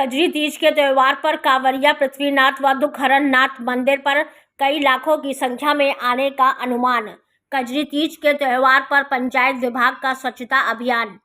कजरी तीज के त्योहार पर कांवरिया पृथ्वीनाथ व दुखहरण नाथ मंदिर पर कई लाखों की संख्या में आने का अनुमान। कजरी तीज के त्योहार पर पंचायत विभाग का स्वच्छता अभियान।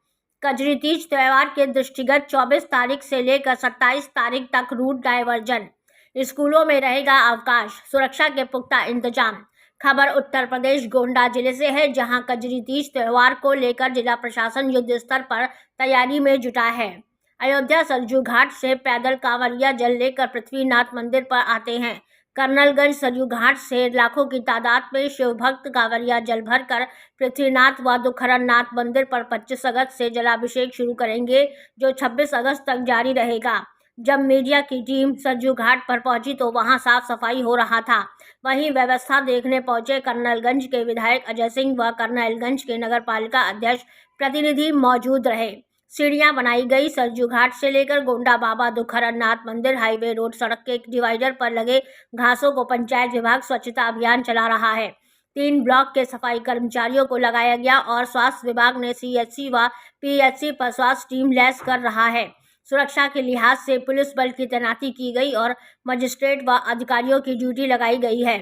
कजरी तीज त्योहार के दृष्टिगत 24 तारीख से लेकर 27 तारीख तक रूट डायवर्जन। स्कूलों में रहेगा अवकाश। सुरक्षा के पुख्ता इंतजाम। खबर उत्तर प्रदेश गोंडा जिले से है, जहां कजरी तीज त्योहार को लेकर जिला प्रशासन युद्ध स्तर पर तैयारी में जुटा है। अयोध्या सरयू घाट से पैदल कांवरिया जल लेकर पृथ्वीनाथ मंदिर पर आते हैं। कर्नलगंज सरयू घाट से लाखों की तादाद में शिव भक्त कांवरिया जल भरकर पृथ्वीनाथ व दुखहरण नाथ मंदिर पर 25 अगस्त से जलाभिषेक शुरू करेंगे, जो 26 अगस्त तक जारी रहेगा। जब मीडिया की टीम सरयू घाट पर पहुंची तो वहां साफ सफाई हो रहा था। वहीं व्यवस्था देखने पहुंचे कर्नलगंज के विधायक अजय सिंह व कर्नलगंज के नगरपालिका अध्यक्ष प्रतिनिधि मौजूद रहे। सीढ़ियां बनाई गई। सरयू घाट से लेकर गोंडा बाबा दुखहरण नाथ मंदिर हाईवे रोड सड़क के डिवाइडर पर लगे घासों को पंचायत विभाग स्वच्छता अभियान चला रहा है। 3 ब्लॉक के सफाई कर्मचारियों को लगाया गया और स्वास्थ्य विभाग ने CHC व PHC पर स्वास्थ्य टीम लैस कर रहा है। सुरक्षा के लिहाज से पुलिस बल की तैनाती की गई और मजिस्ट्रेट व अधिकारियों की ड्यूटी लगाई गई है।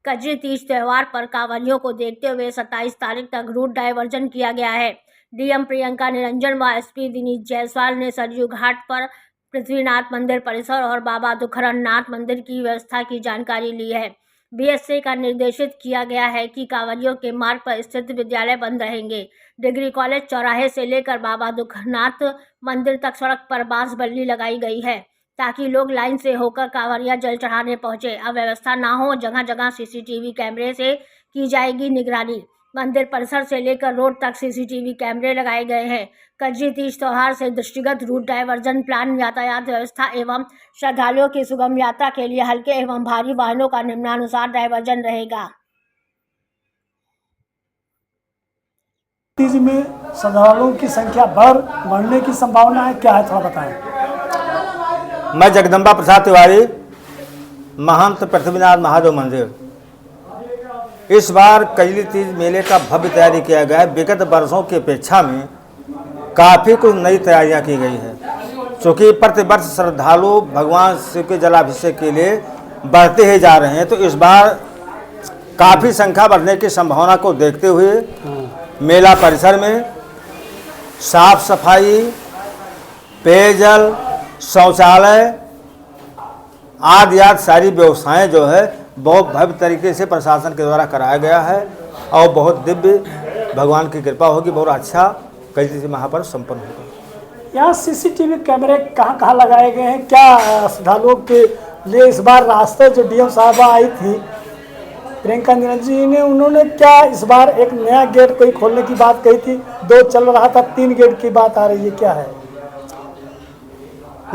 कजरी तीज त्योहार पर कांवरियों को देखते हुए 27 तारीख तक रूट डायवर्जन किया गया है। DM प्रियंका निरंजन व SP विनीत जायसवाल ने सरयू घाट पर पृथ्वीनाथ मंदिर परिसर और बाबा दुखहरण नाथ मंदिर की व्यवस्था की जानकारी ली है। BSA का निर्देशित किया गया है कि कांवरियों के मार्ग पर स्थित विद्यालय बंद रहेंगे। डिग्री कॉलेज चौराहे से लेकर बाबा दुखनाथ मंदिर तक सड़क पर बांस बल्ली लगाई गई है, ताकि लोग लाइन से होकर कांवरिया जल चढ़ाने पहुंचे। अव्यवस्था ना हो, जगह जगह CCTV कैमरे से की जाएगी निगरानी। मंदिर परिसर से लेकर रोड तक CCTV कैमरे लगाए गए हैं। कजरी तीज त्योहार से दृष्टिगत रूट डायवर्जन प्लान, यातायात व्यवस्था एवं श्रद्धालुओं की सुगम यात्रा के लिए हल्के एवं भारी वाहनों का निम्नानुसार डायवर्जन रहेगा। तीज में श्रद्धालुओं की संख्या बढ़ने की संभावना है, क्या है थोड़ा बताएं। मैं जगदम्बा प्रसाद तिवारी, महंत पृथ्वीनाथ महादेव मंदिर। इस बार कजरी तीज मेले का भव्य तैयारी किया गया है। विगत वर्षों की अपेक्षा में काफ़ी कुछ नई तैयारियां की गई है, क्योंकि प्रतिवर्ष श्रद्धालु भगवान शिव के जलाभिषेक के लिए बढ़ते ही जा रहे हैं। तो इस बार काफ़ी संख्या बढ़ने की संभावना को देखते हुए मेला परिसर में साफ सफाई, पेयजल, शौचालय आदि सारी व्यवस्थाएं जो है बहुत भव्य तरीके से प्रशासन के द्वारा कराया गया है और बहुत दिव्य भगवान की कृपा होगी, बहुत अच्छा कजरी महापर्व संपन्न होगा। यहाँ CCTV कैमरे कहाँ कहाँ लगाए गए हैं? क्या श्रद्धालुओं के लिए इस बार रास्ते जो DM साहबा आई थी प्रियंका निरंजन जी ने, उन्होंने क्या इस बार एक नया गेट कोई खोलने की बात कही थी? 2 चल रहा था, 3 गेट की बात आ रही है, क्या है?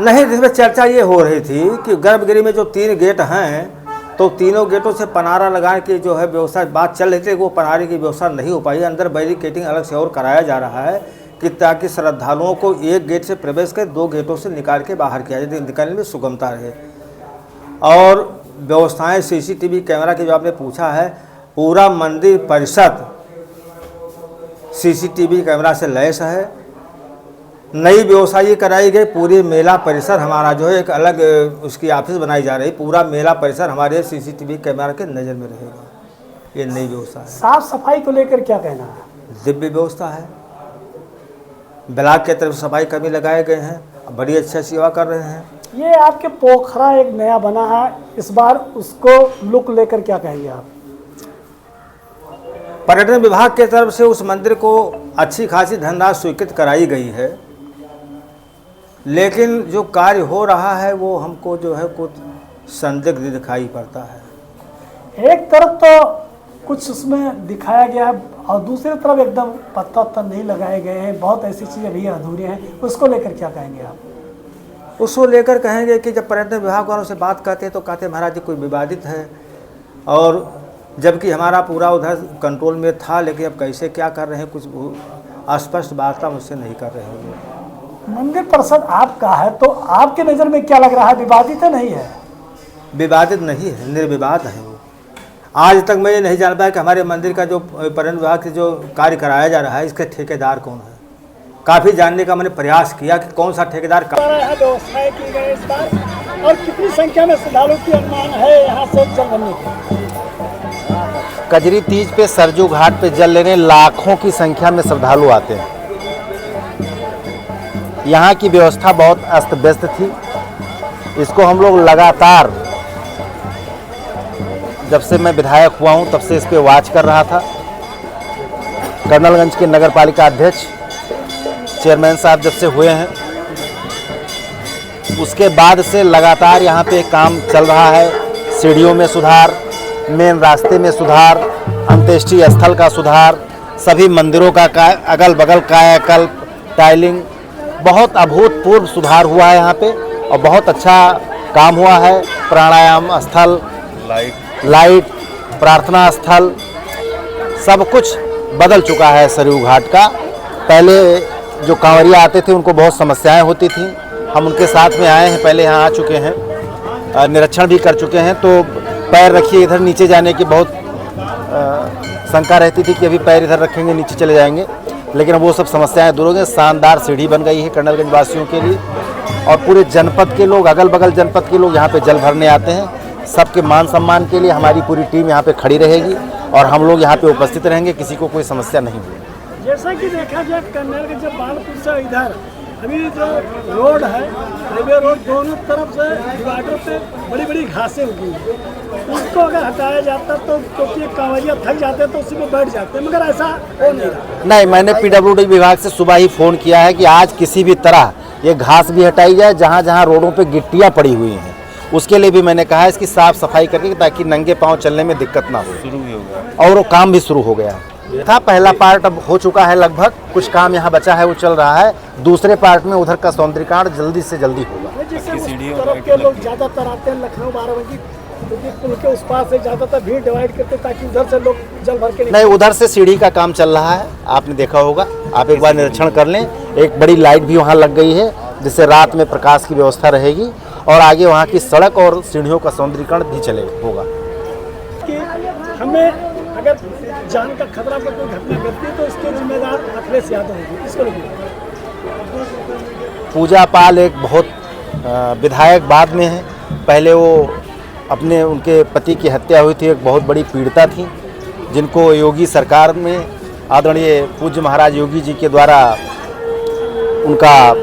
नहीं, जिसमें चर्चा ये हो रही थी कि गर्भगृह में जो 3 गेट हैं तो तीनों गेटों से पनारा लगाने की जो है व्यवस्था बात चल रही थी, वो पनारे की व्यवस्था नहीं हो पाई। अंदर बैरिकेडिंग अलग से और कराया जा रहा है कि ताकि श्रद्धालुओं को एक गेट से प्रवेश कर 2 गेटों से निकाल के बाहर किया जाए, निकलने में सुगमता रहे। और व्यवस्थाएं CCTV कैमरा की जो आपने पूछा है, पूरा मंदिर परिसर CCTV कैमरा से लैस है। नई व्यवस्था ये कराई गई, पूरी मेला परिसर हमारा जो है एक अलग उसकी ऑफिस बनाई जा रही। पूरा मेला परिसर हमारे CCTV कैमरा के नज़र में रहेगा। ये नई व्यवस्था है। साफ सफाई को लेकर क्या कहना है? दिव्य व्यवस्था है। ब्लॉक के तरफ सफाई कर्मी लगाए गए हैं, बड़ी अच्छा सेवा कर रहे हैं। ये आपके पोखरा एक नया बना है, इस बार उसको लुक लेकर क्या कहेंगे आप? पर्यटन विभाग के तरफ से उस मंदिर को अच्छी खासी धनराशि स्वीकृत कराई गई है, लेकिन जो कार्य हो रहा है वो हमको जो है कुछ संदिग्ध दिखाई पड़ता है। एक तरफ तो कुछ उसमें दिखाया गया है और दूसरी तरफ एकदम पत्ता नहीं लगाए गए हैं, बहुत ऐसी चीज़ें भी अधूरी हैं, उसको लेकर क्या कहेंगे आप? उसको लेकर कहेंगे कि जब पर्यटन विभाग वालों से बात करते हैं तो कहते हैं महाराज जी कोई विवादित है, और जबकि हमारा पूरा उधर कंट्रोल में था, लेकिन अब कैसे क्या कर रहे हैं कुछ स्पष्ट वार्ता मुझसे नहीं कर रहे हैं। मंदिर परिसर आपका है, तो आपके नज़र में क्या लग रहा है, विवादित है नहीं है? विवादित नहीं है, निर्विवाद है वो। आज तक मैं ये नहीं जान पाया कि हमारे मंदिर का जो पर्यटन विभाग से जो कार्य कराया जा रहा है इसके ठेकेदार कौन है, काफ़ी जानने का मैंने प्रयास किया कि कौन सा ठेकेदार यहाँ व्यवस्थाएं की गई इस बार, और कितनी संख्या में श्रद्धालु की अनुमान है यहाँ से जल भरने की? कजरी तीज पे सरजू घाट पे जल लेने लाखों की संख्या में श्रद्धालु आते हैं। यहाँ की व्यवस्था बहुत अस्त व्यस्त थी। इसको हम लोग लगातार, जब से मैं विधायक हुआ हूँ तब से इस पे वॉच कर रहा था। कर्नलगंज के नगर पालिका अध्यक्ष चेयरमैन साहब जब से हुए हैं, उसके बाद से लगातार यहाँ पे काम चल रहा है। सीढ़ियों में सुधार, मेन रास्ते में सुधार, अंत्येष्टि स्थल का सुधार, सभी मंदिरों का अगल बगल कायाकल्प, टाइलिंग, बहुत अभूतपूर्व सुधार हुआ है यहाँ पे और बहुत अच्छा काम हुआ है। प्राणायाम स्थल, लाइट, प्रार्थना स्थल, सब कुछ बदल चुका है सरयू घाट का। पहले जो कांवरिया आते थे उनको बहुत समस्याएं होती थी, हम उनके साथ में आए हैं, पहले यहाँ आ चुके हैं, निरीक्षण भी कर चुके हैं। तो पैर रखिए इधर नीचे जाने की बहुत शंका रहती थी कि अभी पैर इधर रखेंगे नीचे चले जाएंगे, लेकिन वो सब समस्याएं दूर हो गई। शानदार सीढ़ी बन गई है कर्नलगंज वासियों के लिए, और पूरे जनपद के लोग, अगल बगल जनपद के लोग यहाँ पे जल भरने आते हैं। सबके मान सम्मान के लिए हमारी पूरी टीम यहाँ पे खड़ी रहेगी और हम लोग यहाँ पे उपस्थित रहेंगे, किसी को कोई समस्या नहीं होगी। जैसा कि देखा जाए कर्नलगंज से बालपुर से इधर अभी जो रोड है, हाईवे रोड, दोनों तरफ से डिवाइडर पे बड़ी बड़ी घासें उगी हैं। उसको अगर हटाया जाता तो क्योंकि कांवरिया थक जाते तो उसी में बैठ जाते, मगर ऐसा हो नहीं रहा। नहीं, मैंने पीडब्ल्यूडी विभाग से सुबह ही फ़ोन किया है कि आज किसी भी तरह ये घास भी हटाई जाए, जहाँ जहाँ रोडों पे गिट्टियाँ पड़ी हुई हैं उसके लिए भी मैंने कहा है इसकी साफ़ सफाई करके, ताकि नंगे पाँव चलने में दिक्कत ना हो। शुरू भी हो गया और वो काम भी शुरू हो गया है। था पहला पार्ट अब हो चुका है लगभग, कुछ काम यहाँ बचा है वो चल रहा है। दूसरे पार्ट में उधर का सौंदर्यीकरण जल्दी से जल्दी होगा। जैसे उस तरफ के लोग ज़्यादातर आते हैं लखनऊ बाराबंकी, क्योंकि पुल के उस पास से ज़्यादातर भीड़ डिवाइड करते ताकि उधर से लोग जल भर के नहीं, उधर से सीढ़ी का काम चल रहा है, आपने देखा होगा, आप एक बार निरीक्षण कर लें। एक बड़ी लाइट भी वहाँ लग गई है जिससे रात में प्रकाश की व्यवस्था रहेगी, और आगे वहाँ की सड़क और सीढ़ियों का सौंदर्यीकरण भी चलेगा होगा। कि हमें अगर जान का खतरा पर कोई घटना घटती है तो इसके जिम्मेदार अखिलेश यादव होंगे, इसको लेकर पूजा पाल एक बहुत विधायक बाद में है, पहले वो अपने उनके पति की हत्या हुई थी, एक बहुत बड़ी पीड़िता थी, जिनको योगी सरकार में आदरणीय पूज्य महाराज योगी जी के द्वारा उनका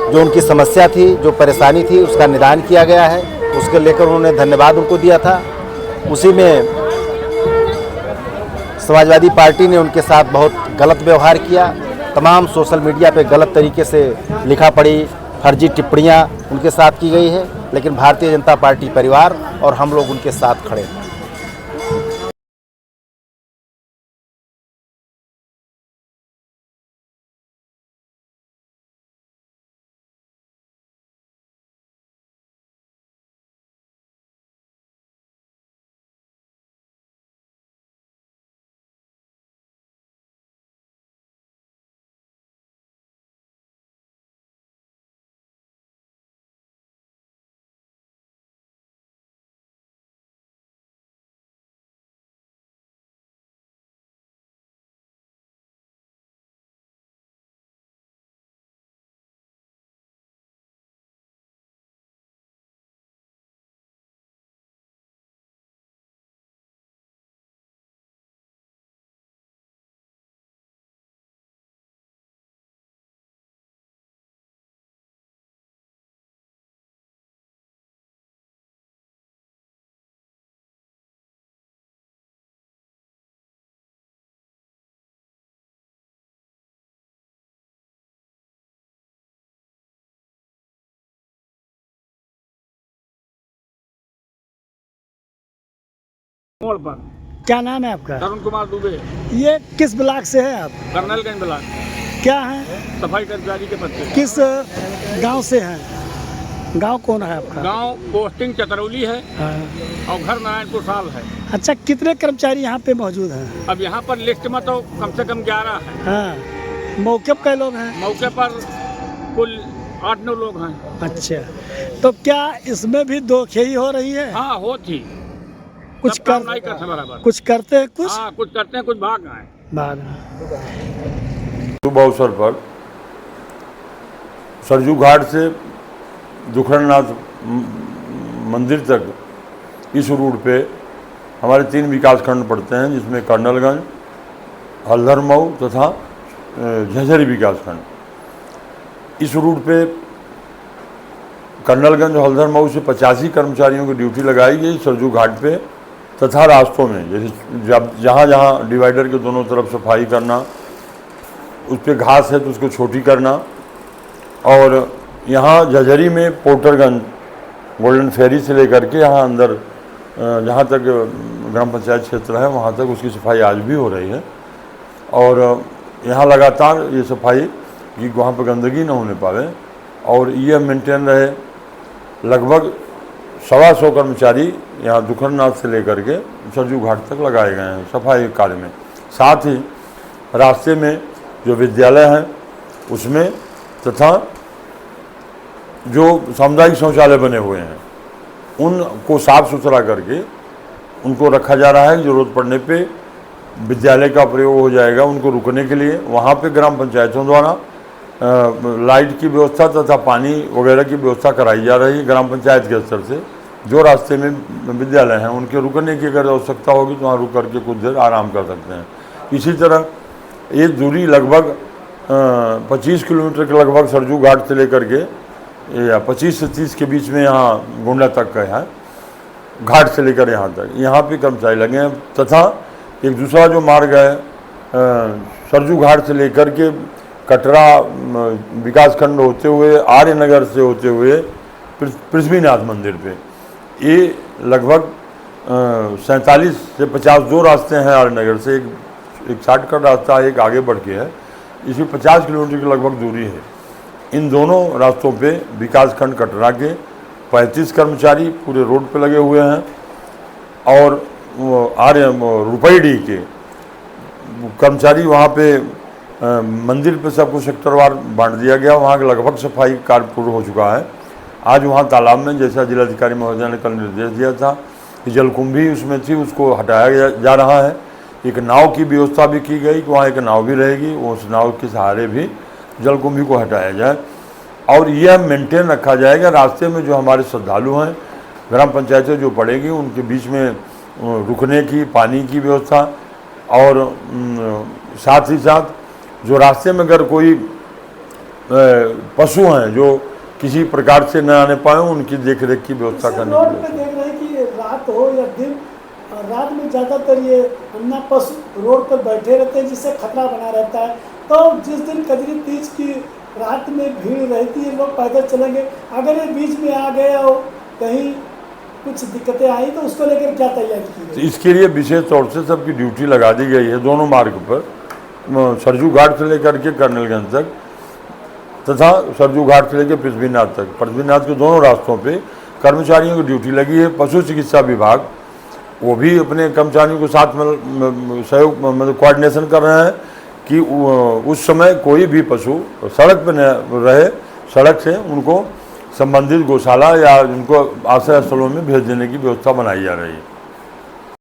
जो उनकी समस्या थी, जो परेशानी थी, उसका निदान किया गया है। उसके लेकर उन्होंने धन्यवाद उनको दिया था। उसी में समाजवादी पार्टी ने उनके साथ बहुत गलत व्यवहार किया, तमाम सोशल मीडिया पे गलत तरीके से लिखा पड़ी, फर्जी टिप्पणियां उनके साथ की गई है, लेकिन भारतीय जनता पार्टी परिवार और हम लोग उनके साथ खड़े हैं। मोड़ पर। क्या नाम है आपका? तरुण कुमार दुबे। ये किस ब्लॉक से है आप? कर्नलगंज ब्लॉक। क्या है? सफाई कर्मचारी के पद पे। किस गांव से हैं? गांव कौन है आपका? गांव पोस्टिंग चतरौली है हाँ। और घर नारायणपुर साल है। अच्छा, कितने कर्मचारी यहाँ पे मौजूद हैं? अब यहाँ पर लिस्ट में तो कम से कम 11 है। हाँ। मौके पर कई लोग हैं? मौके पर कुल 8-9 लोग हैं। अच्छा, तो क्या इसमें भी धोखेई हो रही है? हाँ, होती कुछ नहीं करते बराबर। कुछ करते हैं, कुछ हाँ, कुछ करते हैं, कुछ भाग गए। भाग शुभ अवसर पर सरजू घाट से दुखरनाथ मंदिर तक इस रूट पे हमारे 3 विकास खंड पड़ते हैं, जिसमें कर्नलगंज, हल्दर मऊ तथा झंझरी विकास खंड। इस रूट पे कर्नलगंज और हल्दर मऊ से 85 कर्मचारियों की ड्यूटी लगाई गई सरजू घाट पे तथा रास्तों में, जैसे जहाँ जहाँ डिवाइडर के दोनों तरफ सफाई करना, उस पर घास है तो उसको छोटी करना, और यहाँ झंझरी में पोर्टरगंज गोल्डन फेरी से लेकर के यहाँ अंदर जहाँ तक ग्राम पंचायत क्षेत्र है वहाँ तक उसकी सफाई आज भी हो रही है। और यहाँ लगातार ये सफाई कि वहाँ पर गंदगी न होने पावे, और ये मेंटेन रहे। लगभग 125 कर्मचारी यहाँ दुखरनाथ से लेकर के सरजू घाट तक लगाए गए हैं सफाई कार्य में। साथ ही रास्ते में जो विद्यालय हैं उसमें तथा जो सामुदायिक शौचालय बने हुए हैं उनको साफ सुथरा करके उनको रखा जा रहा है। ज़रूरत पड़ने पे विद्यालय का प्रयोग हो जाएगा उनको रुकने के लिए। वहाँ पे ग्राम पंचायतों द्वारा लाइट की व्यवस्था तथा पानी वगैरह की व्यवस्था कराई जा रही है ग्राम पंचायत के स्तर से। जो रास्ते में विद्यालय हैं उनके रुकने की अगर आवश्यकता होगी तो वहाँ रुक करके कुछ देर आराम कर सकते हैं। इसी तरह ये दूरी लगभग 25 किलोमीटर के लगभग सरजू घाट से लेकर के या 25 से 30 के बीच में यहाँ गोंडा तक का है, घाट से लेकर यहाँ तक, यहाँ पे कर्मचारी लगे हैं। तथा एक दूसरा जो मार्ग है सरजू घाट से लेकर के कटरा विकासखंड होते हुए आर्यनगर से होते हुए पृथ्वीनाथ मंदिर पे, ये लगभग 47 से 50 दो रास्ते हैं आर्यनगर से। एक शॉर्टकट रास्ता है, एक आगे बढ़ के है। इसमें 50 किलोमीटर की लगभग दूरी है। इन दोनों रास्तों पे विकासखंड कटरा के 35 कर्मचारी पूरे रोड पे लगे हुए हैं, और रुपईडी के कर्मचारी वहाँ पे मंदिर पे सबको सेक्टरवार बांट दिया गया। वहाँ के लगभग सफाई कार्य पूर्ण हो चुका है। आज वहाँ तालाब में, जैसा जिलाधिकारी महोदय ने कल निर्देश दिया था कि जलकुंभी उसमें थी उसको हटाया जा रहा है। एक नाव की व्यवस्था भी की गई कि वहाँ एक नाव भी रहेगी, उस नाव के सहारे भी जलकुंभी को हटाया जाए, और यह मेंटेन रखा जाएगा। रास्ते में जो हमारे श्रद्धालु हैं, ग्राम पंचायतें जो पड़ेगी उनके बीच में रुकने की, पानी की व्यवस्था, और साथ ही साथ जो रास्ते में अगर कोई पशु हैं जो किसी प्रकार से न आने पाए उनकी देखरेख की व्यवस्था करने रोड पे देख रहे हैं कि रात हो या दिन, रात में ज़्यादातर ये अन्ना पशु रोड पर बैठे रहते हैं जिससे खतरा बना रहता है। तो जिस दिन कजरी तीज की रात में भीड़ रहती है, लोग पैदल चलेंगे, अगर ये बीच में आ गए और कहीं कुछ दिक्कतें आई तो उसको लेकर क्या तैयारी की गई? इसके लिए विशेष तौर से सबकी ड्यूटी लगा दी गई है दोनों मार्ग पर, सरजू घाट से लेकर के कर्नलगंज तक तथा सरजू घाट से लेकर पृथ्वीनाथ तक। पृथ्वीनाथ के दोनों रास्तों पे कर्मचारियों की ड्यूटी लगी है। पशु चिकित्सा विभाग वो भी अपने कर्मचारियों के साथ में सहयोग मतलब कोऑर्डिनेशन कर रहे हैं कि उस समय कोई भी पशु सड़क पर न रहे, सड़क से उनको संबंधित गौशाला या उनको आश्रय स्थलों में भेज देने की व्यवस्था बनाई जा रही है।